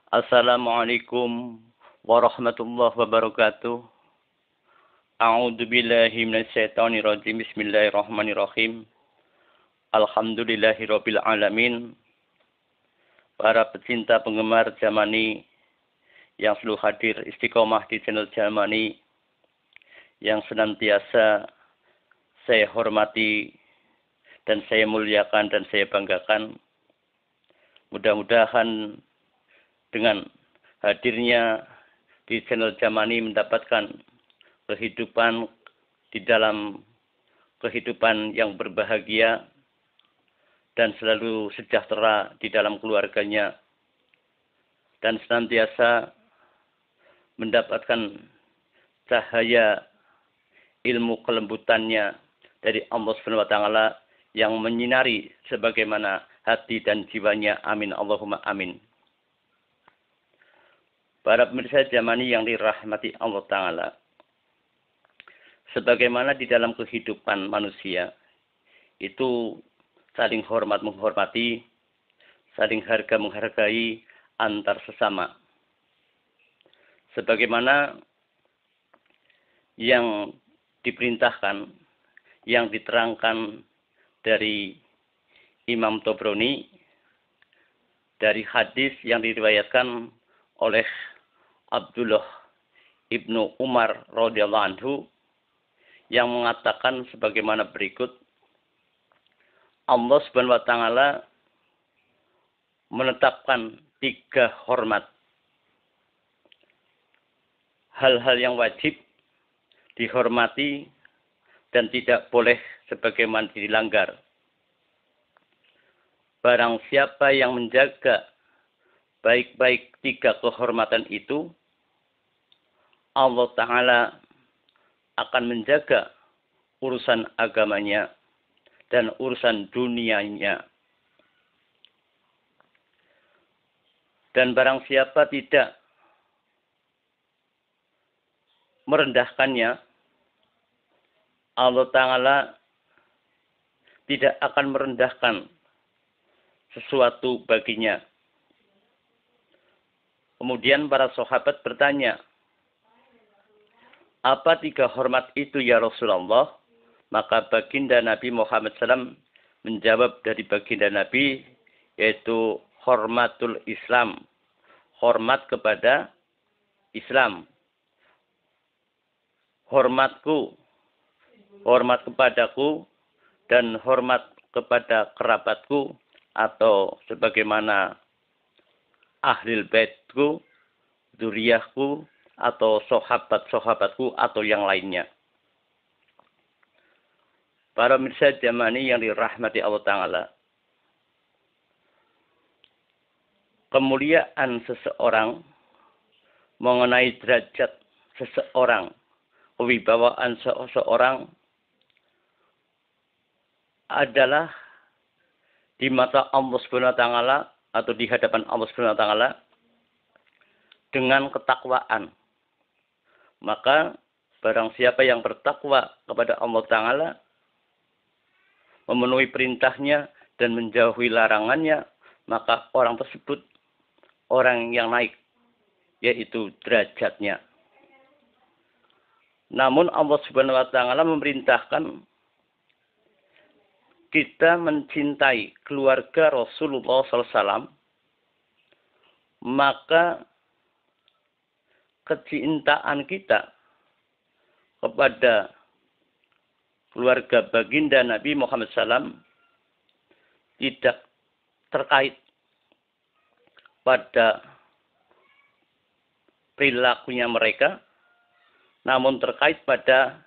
Assalamualaikum warahmatullahi wabarakatuh. A'udzu billahi minasyaitonir rajim. Bismillahirrahmanirrahim. Alhamdulillahirabbil alamin. Para pecinta penggemar Jamani yang selalu hadir istiqomah di channel Jamani yang senantiasa saya hormati dan saya muliakan dan saya banggakan. Mudah-mudahan dengan hadirnya di channel Jamani mendapatkan kehidupan di dalam kehidupan yang berbahagia dan selalu sejahtera di dalam keluarganya dan senantiasa mendapatkan cahaya ilmu kelembutannya dari Allah Subhanahu wa taala yang menyinari sebagaimana hati dan jiwanya. Amin Allahumma amin. Para pemirsa Jamani yang dirahmati Allah Ta'ala. Sebagaimana di dalam kehidupan manusia, itu saling hormat menghormati, saling harga menghargai antar sesama. Sebagaimana yang diperintahkan, yang diterangkan dari Imam Tobroni, dari hadis yang diriwayatkan oleh Abdullah ibnu Umar radhiyallahu anhu yang mengatakan sebagaimana berikut. Allah Subhanahu wa taala menetapkan 3 hormat. Hal-hal yang wajib dihormati dan tidak boleh sebagaimana dilanggar. Barang siapa yang menjaga baik-baik 3 kehormatan itu, Allah Ta'ala akan menjaga urusan agamanya dan urusan dunianya. Dan barang siapa tidak merendahkannya, Allah Ta'ala tidak akan merendahkan sesuatu baginya. Kemudian para sahabat bertanya, apa 3 hormat itu ya Rasulullah? Maka baginda Nabi Muhammad SAW menjawab dari baginda Nabi, yaitu hormatul Islam. Hormat kepada Islam. Hormatku, hormat kepadaku, dan hormat kepada kerabatku, atau sebagaimana ahlil baitku, dzurriyyahku, atau sahabat-sahabatku, atau yang lainnya. Para pemirsa Jamani yang dirahmati Allah Ta'ala. Kemuliaan seseorang, mengenai derajat seseorang, kewibawaan seseorang adalah di mata Allah Subhanahu wa taala atau di hadapan Allah Subhanahu wa taala dengan ketakwaan. Maka barang siapa yang bertakwa kepada Allah Ta'ala, memenuhi perintahnya dan menjauhi larangannya, maka orang tersebut orang yang naik, yaitu derajatnya. Namun Allah Subhanahu wa taala memerintahkan kita mencintai keluarga Rasulullah SAW, maka kecintaan kita kepada keluarga baginda Nabi Muhammad SAW tidak terkait pada perilakunya mereka, namun terkait pada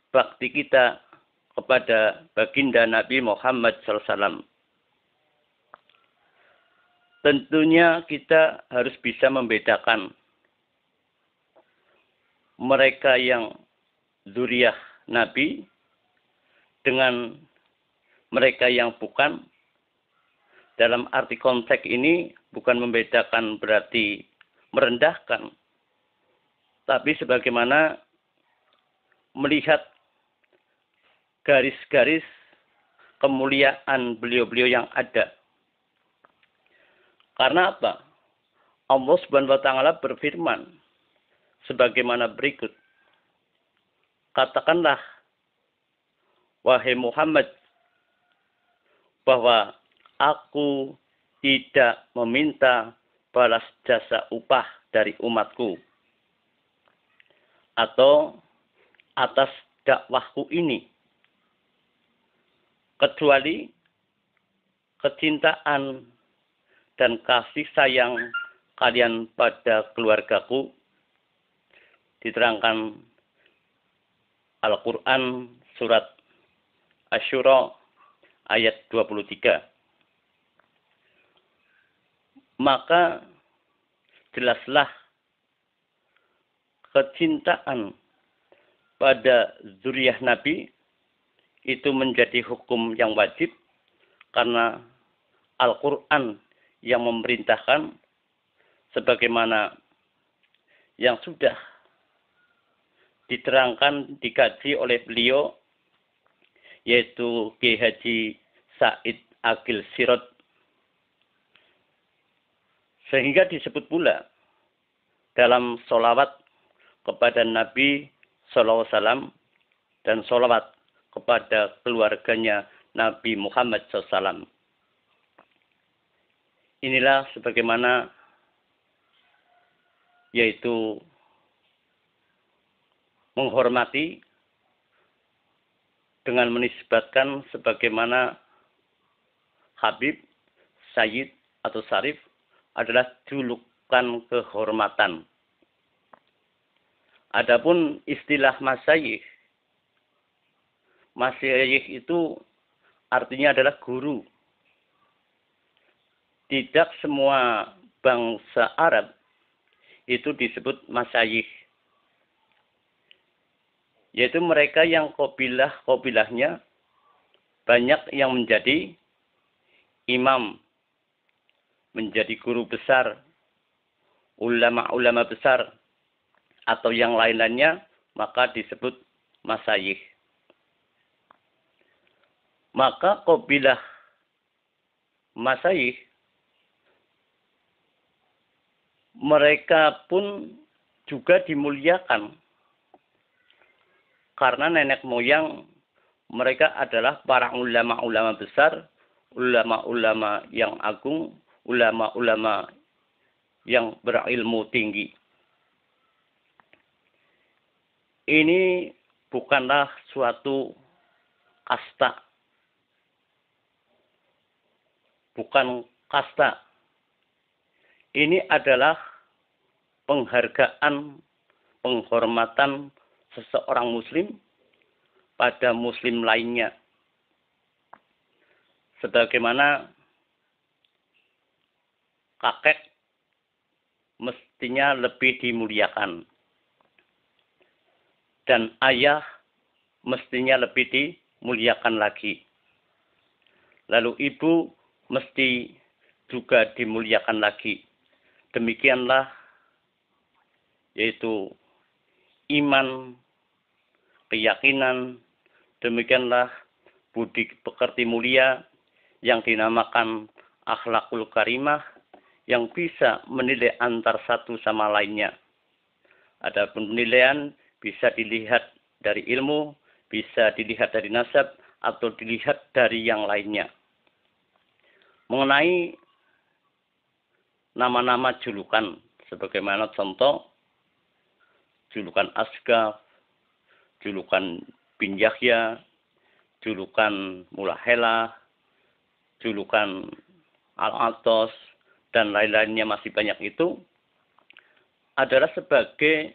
bakti kita kepada baginda Nabi Muhammad SAW. Tentunya kita harus bisa membedakan mereka yang dzurriyyah Nabi dengan mereka yang bukan. Dalam arti konteks ini bukan membedakan berarti merendahkan, tapi sebagaimana melihat garis-garis kemuliaan beliau-beliau yang ada. Karena apa? Allah Subhanahu wa taala berfirman sebagaimana berikut. Katakanlah, wahai Muhammad, bahwa aku tidak meminta balas jasa upah dari umatku atau atas dakwahku ini, kecuali kecintaan dan kasih sayang kalian pada keluargaku. Diterangkan Al-Quran surat Asy-Syura ayat 23. Maka jelaslah kecintaan pada zuriyah Nabi itu menjadi hukum yang wajib karena Al-Quran yang memerintahkan sebagaimana yang sudah diterangkan, dikaji oleh beliau, yaitu Kiai Haji Said Agil Sirot. Sehingga disebut pula dalam sholawat kepada Nabi Sallallahu Alaihi Wasallam dan sholawat kepada keluarganya Nabi Muhammad SAW. Inilah sebagaimana yaitu menghormati dengan menisbatkan sebagaimana Habib, Sayyid atau Syarif adalah julukan kehormatan. Adapun istilah masyayikh, masyayikh itu artinya adalah guru. Tidak semua bangsa Arab itu disebut masyayikh, yaitu mereka yang kabilah-kabilahnya banyak yang menjadi imam, menjadi guru besar, ulama-ulama besar, atau yang lain-lainnya, maka disebut masyayikh. Maka kabilah masyayikh, mereka pun juga dimuliakan. Karena nenek moyang mereka adalah para ulama-ulama besar, ulama-ulama yang agung, ulama-ulama yang berilmu tinggi. Ini bukanlah suatu kasta. Bukan kasta. Ini adalah penghargaan, penghormatan seseorang muslim pada muslim lainnya. Sebagaimana kakek mestinya lebih dimuliakan. Dan ayah mestinya lebih dimuliakan lagi. Lalu ibu mesti juga dimuliakan lagi. Demikianlah yaitu iman, keyakinan, demikianlah budi pekerti mulia yang dinamakan akhlakul karimah yang bisa menilai antar satu sama lainnya. Adapun penilaian bisa dilihat dari ilmu, bisa dilihat dari nasab, atau dilihat dari yang lainnya. Mengenai nama-nama julukan, sebagaimana contoh, julukan Asgaf, julukan Bin Yahya, julukan Mulahelah, julukan Al-Atos, dan lain-lainnya masih banyak itu, adalah sebagai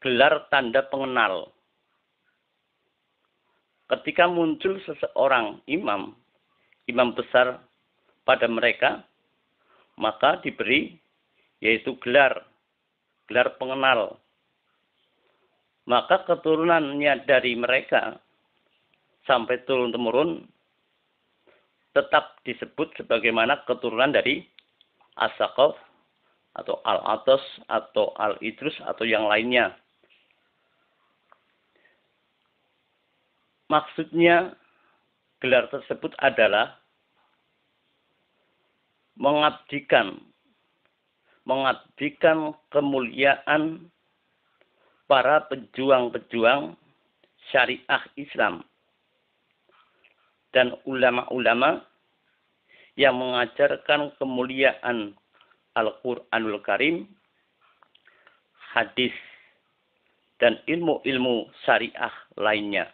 gelar tanda pengenal. Ketika muncul seseorang imam besar pada mereka, maka diberi yaitu gelar pengenal. Maka keturunannya dari mereka sampai turun-temurun tetap disebut sebagaimana keturunan dari As-Saqaf atau Al-Atos atau Al-Idrus atau yang lainnya. Maksudnya gelar tersebut adalah mengabdikan mengabdikan kemuliaan para pejuang-pejuang syariah Islam dan ulama-ulama yang mengajarkan kemuliaan Al-Quranul Karim, hadis, dan ilmu-ilmu syariah lainnya.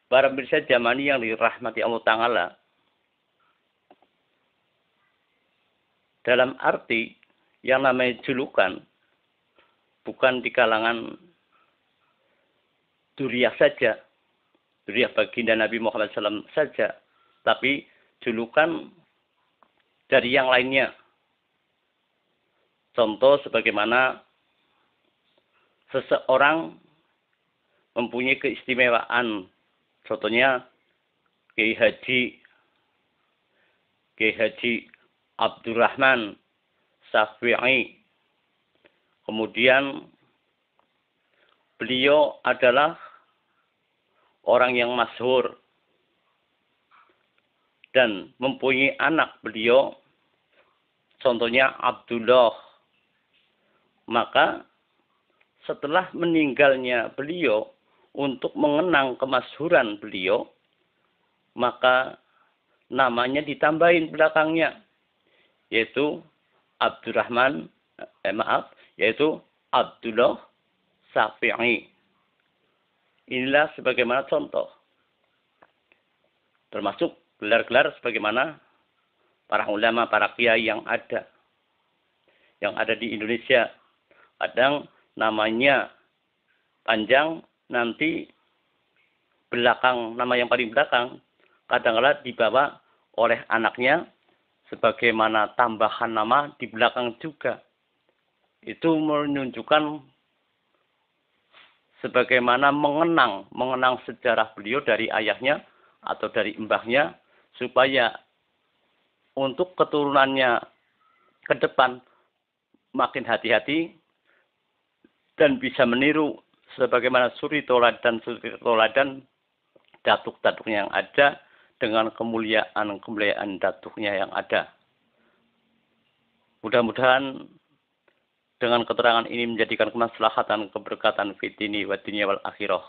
Para pemirsa jamani yang dirahmati Allah Ta'ala, dalam arti yang namanya julukan, bukan di kalangan Duriyah saja, Duriyah baginda Nabi Muhammad SAW saja, tapi julukan dari yang lainnya. Contoh sebagaimana seseorang mempunyai keistimewaan. Contohnya Kiai Haji Abdurrahman Syafi'i. Kemudian beliau adalah orang yang masyhur dan mempunyai anak beliau, contohnya Abdullah. Maka setelah meninggalnya beliau, untuk mengenang kemasyhuran beliau, maka namanya ditambahin belakangnya, yaitu yaitu Abdullah Syafi'i. Inilah sebagaimana contoh. Termasuk gelar-gelar sebagaimana para ulama, para kiai yang ada di Indonesia. Kadang namanya panjang, nanti nama yang paling belakang kadang-kala dibawa oleh anaknya sebagaimana tambahan nama di belakang juga. Itu menunjukkan sebagaimana mengenang sejarah beliau dari ayahnya atau dari mbahnya, supaya untuk keturunannya ke depan makin hati-hati dan bisa meniru sebagaimana suri toladan datuk-datuknya yang ada dengan kemuliaan datuknya yang ada. Mudah-mudahan dengan keterangan ini menjadikan kemaslahatan, keberkatan fitini wa dunya wal akhirah.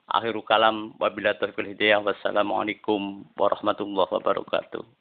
Akhirul kalam wabillahi taufiq wal hidayah. Wassalamualaikum warahmatullahi wabarakatuh.